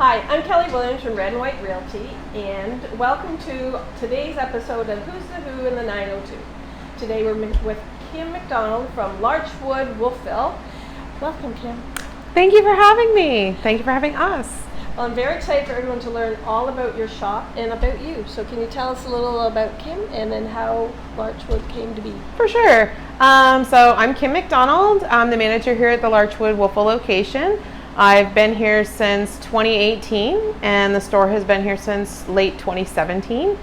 Hi, I'm Kelly Williams from Red White Realty, and welcome to today's episode of Who's the Who in the 902. Today we're with Kim McDonald from Larch Wood Wolfville. Welcome, Kim. Thank you for having me. Thank you for having us. Well, I'm very excited for everyone to learn all about your shop and about you. So can you tell us a little about Kim and then how Larch Wood came to be? For sure. So I'm Kim McDonald. I'm the manager here at the Larch Wood Wolfville location. I've been here since 2018 and the store has been here since late 2017.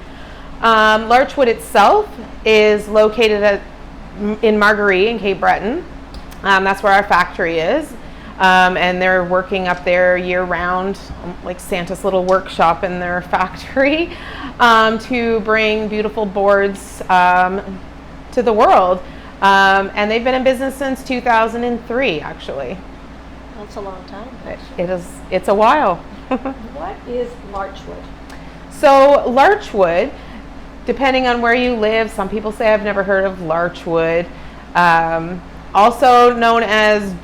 Larch Wood itself is located in Margaree in Cape Breton. That's where our factory is. And they're working up there year round, like Santa's little workshop in their factory, to bring beautiful boards to the world. And they've been in business since 2003, actually. That's a long time. It's a while. What is Larch Wood? So Larch Wood, depending on where you live, some people say I've never heard of Larch Wood. Also known as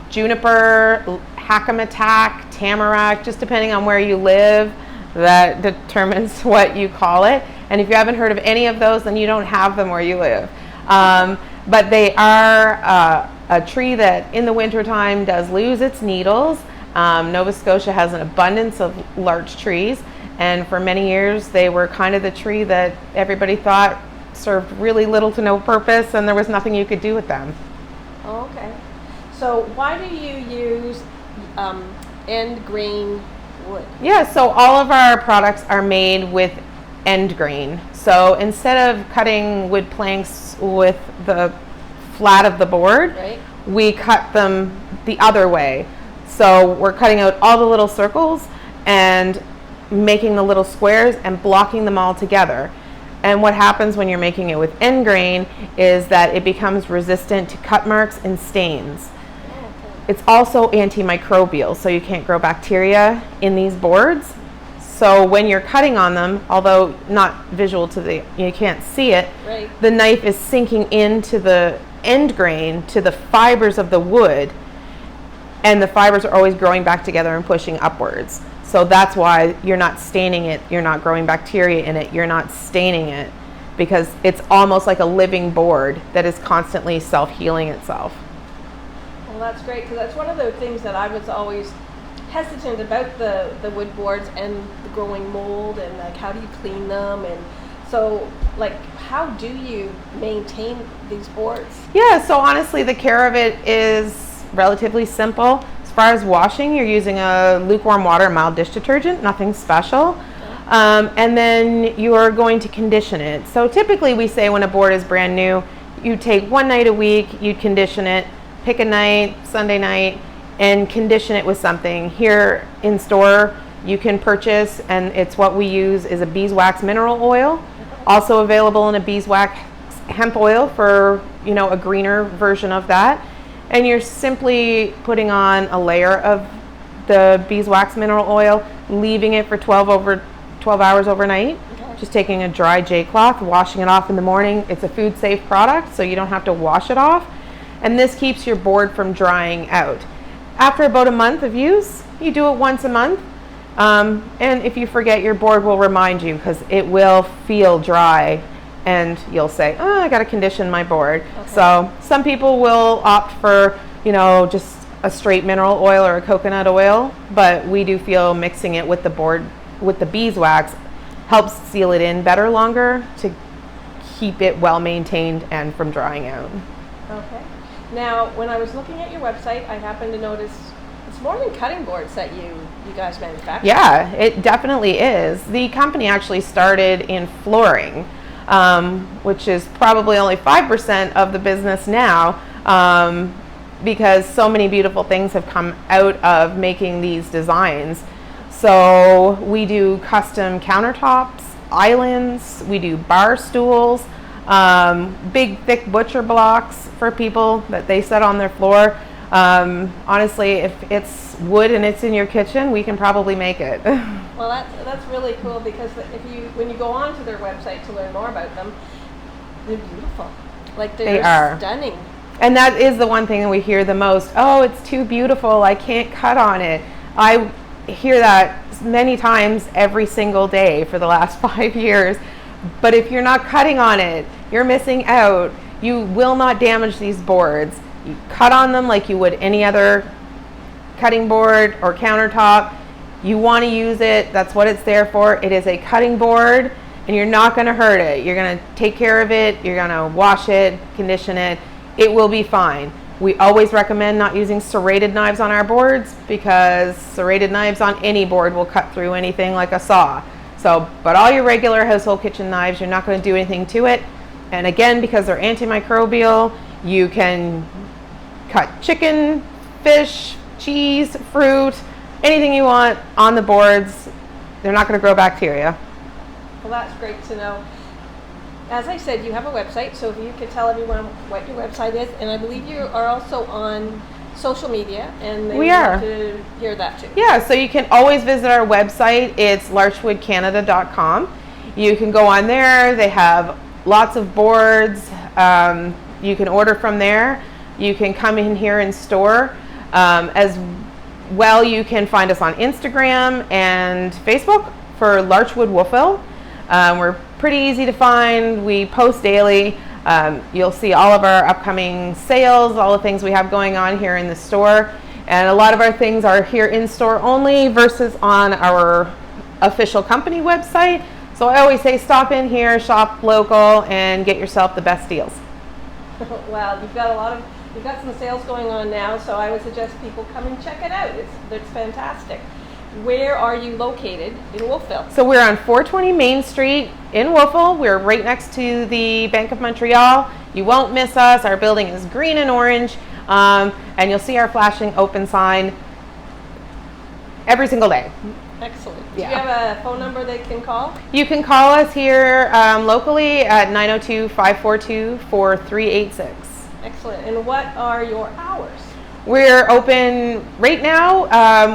juniper, hackamattack, tamarack, just depending on where you live, that determines what you call it. And if you haven't heard of any of those, then you don't have them where you live. But they are a tree that in the wintertime does lose its needles. Nova Scotia has an abundance of larch trees, and for many years they were kind of the tree that everybody thought served really little to no purpose, and there was nothing you could do with them. Oh, okay. So why do you use end grain wood? Yeah, so all of our products are made with end grain. So instead of cutting wood planks with the flat of the board, right, we cut them the other way. So we're cutting out all the little circles and making the little squares and blocking them all together. And what happens when you're making it with end grain is that it becomes resistant to cut marks and stains. It's also antimicrobial, so you can't grow bacteria in these boards. So when you're cutting on them, although not visual you can't see it, right, the knife is sinking into the end grain, to the fibers of the wood, and the fibers are always growing back together and pushing upwards. So that's why you're not staining it, you're not growing bacteria in it, you're not staining it, because it's almost like a living board that is constantly self-healing itself. Well, that's great, because that's one of the things that I was always hesitant about the wood boards and the growing mold, and like how do you clean them, and so like how do you maintain these boards? Yeah, so honestly the care of it is relatively simple. As far as washing, you're using a lukewarm water mild dish detergent, nothing special. And then you are going to condition it. So typically we say when a board is brand new, you take one night a week, you condition it, pick a night, Sunday night, and condition it with something. Here in store you can purchase, and it's what we use, is a beeswax mineral oil. Also available in a beeswax hemp oil for, a greener version of that. And you're simply putting on a layer of the beeswax mineral oil, leaving it for 12 hours overnight. Okay. Just taking a dry J-cloth, washing it off in the morning. It's a food safe product, so you don't have to wash it off. And this keeps your board from drying out. After about a month of use, you do it once a month. And if you forget, your board will remind you, because it will feel dry and you'll say, oh, I got to condition my board. Okay. So some people will opt for, just a straight mineral oil or a coconut oil, but we do feel mixing it with the board, with the beeswax, helps seal it in better longer to keep it well maintained and from drying out. Okay. Now, when I was looking at your website, I happened to notice it's more than cutting boards that you guys manufacture. Yeah, it definitely is. The company actually started in flooring, which is probably only 5% of the business now, because so many beautiful things have come out of making these designs. So we do custom countertops, islands, we do bar stools, big thick butcher blocks for people that they set on their floor. Honestly, if it's wood and it's in your kitchen, we can probably make it. Well, that's really cool, because when you go onto their website to learn more about them, they're beautiful. Like They are stunning. And that is the one thing that we hear the most. Oh, it's too beautiful, I can't cut on it. hear that many times every single day for the last 5 years. But if you're not cutting on it, you're missing out. You will not damage these boards. You cut on them like you would any other cutting board or countertop. You want to use it. That's what it's there for. It is a cutting board, and you're not going to hurt it. You're going to take care of it. You're going to wash it, condition it. It will be fine. We always recommend not using serrated knives on our boards, because serrated knives on any board will cut through anything like a saw. So, but all your regular household kitchen knives, you're not going to do anything to it. And again, because they're antimicrobial, you can cut chicken, fish, cheese, fruit, anything you want on the boards. They're not going to grow bacteria. Well, that's great to know. As I said, you have a website, so if you could tell everyone what your website is, and I believe you are also on social media, and they want to hear that too. Yeah, so you can always visit our website. It's larchwoodcanada.com. You can go on there. They have lots of boards. You can order from there. You can come in here and store. As well, you can find us on Instagram and Facebook for Larch Wood Wolfville. We're pretty easy to find. We post daily. You'll see all of our upcoming sales, all the things we have going on here in the store. And a lot of our things are here in store only versus on our official company website. So I always say stop in here, shop local, and get yourself the best deals. Wow, you've got some sales going on now, so I would suggest people come and check it out. It's fantastic. Where are you located in Wolfville? So we're on 420 Main Street in Wolfville. We're right next to the Bank of Montreal. You won't miss us. Our building is green and orange, and you'll see our flashing open sign every single day. Excellent. Yeah. Do you have a phone number they can call? You can call us here locally at 902-542-4386. Excellent. And what are your hours? We're open right now.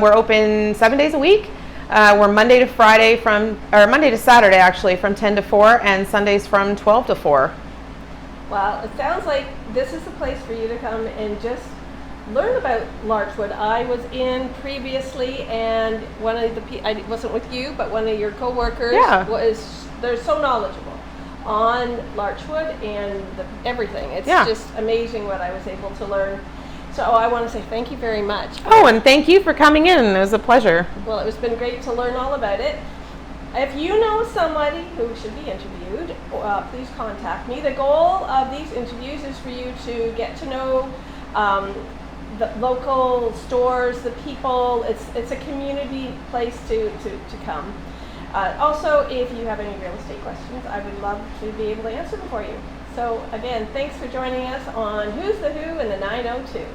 We're open 7 days a week. We're Monday to Saturday actually, from 10 to 4, and Sundays from 12 to 4. Well, it sounds like this is the place for you to come and just learn about Larchwood. I was in previously, and I wasn't with you, but one of your coworkers they're so knowledgeable on Larchwood and everything. It's just amazing what I was able to learn. So I want to say thank you very much. Oh, and thank you for coming in. It was a pleasure. Well, it's been great to learn all about it. If you know somebody who should be interviewed, please contact me. The goal of these interviews is for you to get to know the local stores, the people. It's a community place to come. Also, if you have any real estate questions, I would love to be able to answer them for you. So again, thanks for joining us on Who's the Who in the 902.